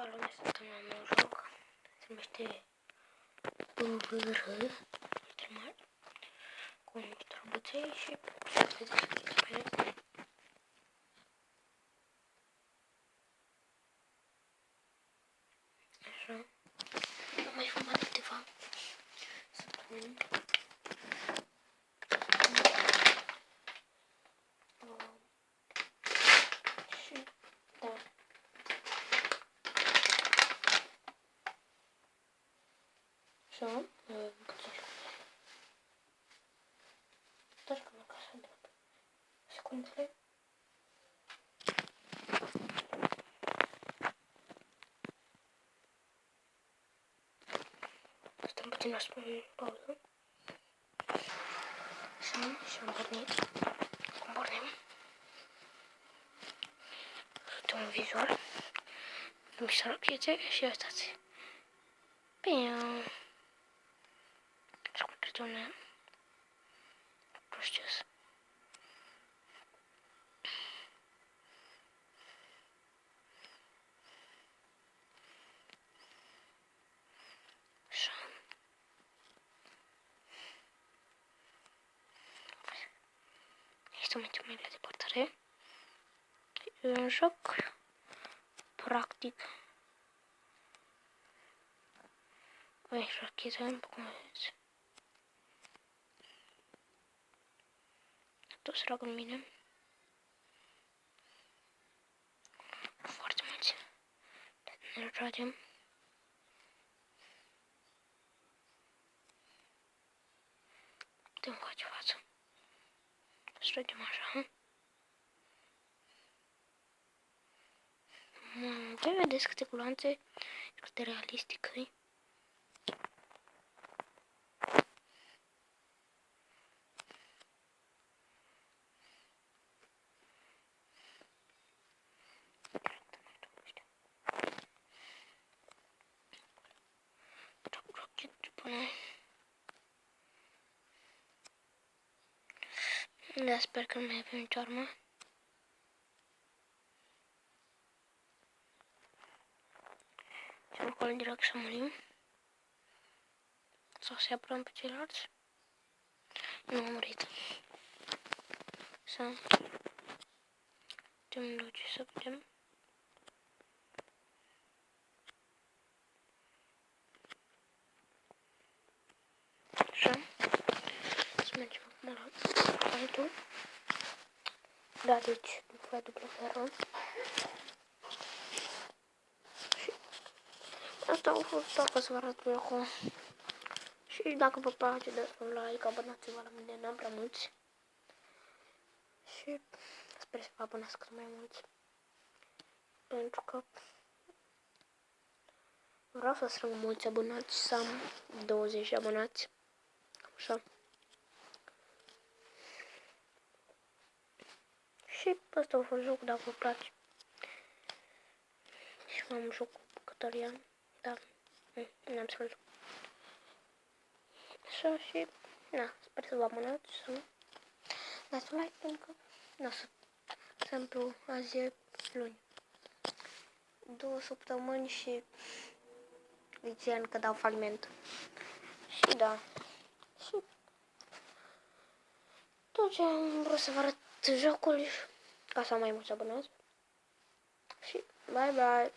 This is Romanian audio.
vizualul meu săptămânal meu joc. Se numește PVR, cu niște robuței și se deschide pe ele. Așa. Am mai fumat câteva săptămâni. Și da. Așa. Dar că mă casa de secundele. Stăm puțin la pauză. Așa, și am pornit. Acum pornim. Uite un vizual. Mi s-a rachețe și uitați. Bine. Și cum trece un proces. Așa. Este ultimele de portare. E un joc practic. Aici rachetă, cum vedeți. Tot se roagă în mine. Foarte mulți. Ne tragem. Putem face față. Să tragem așa. Voi vedeți câte culoanțe și cât de realistic e. Da, sper că nu mai avem nicio armă. Și acolo direct să murim. Sau să-i apărăm pe ceilalți. Nu am murit. Să putem duce să vedem. Așa. Să mergem acum la altul. Da, deci, după dublu. Și asta a fost dacă să vă arăt pe acum. Și dacă vă place, dați un like, abonați-vă la mine, n-am prea mulți. Și sper să vă abonați cât mai mulți. Pentru că vreau să strâng mulți abonați, să am 20 de abonați. Așa. Și asta a fost jocul, dacă vă place. Și am jucat cu Cătărian, dar n-am să-l joc. Așa și, na, sper să vă abonați, să dați un like, pentru că, na, să exemplu, azi e luni. 2 săptămâni și zice că dau faliment. Și da. Și tot ce am vrut să vă arăt jocul ca să am mai mulți abonați. Și bye bye.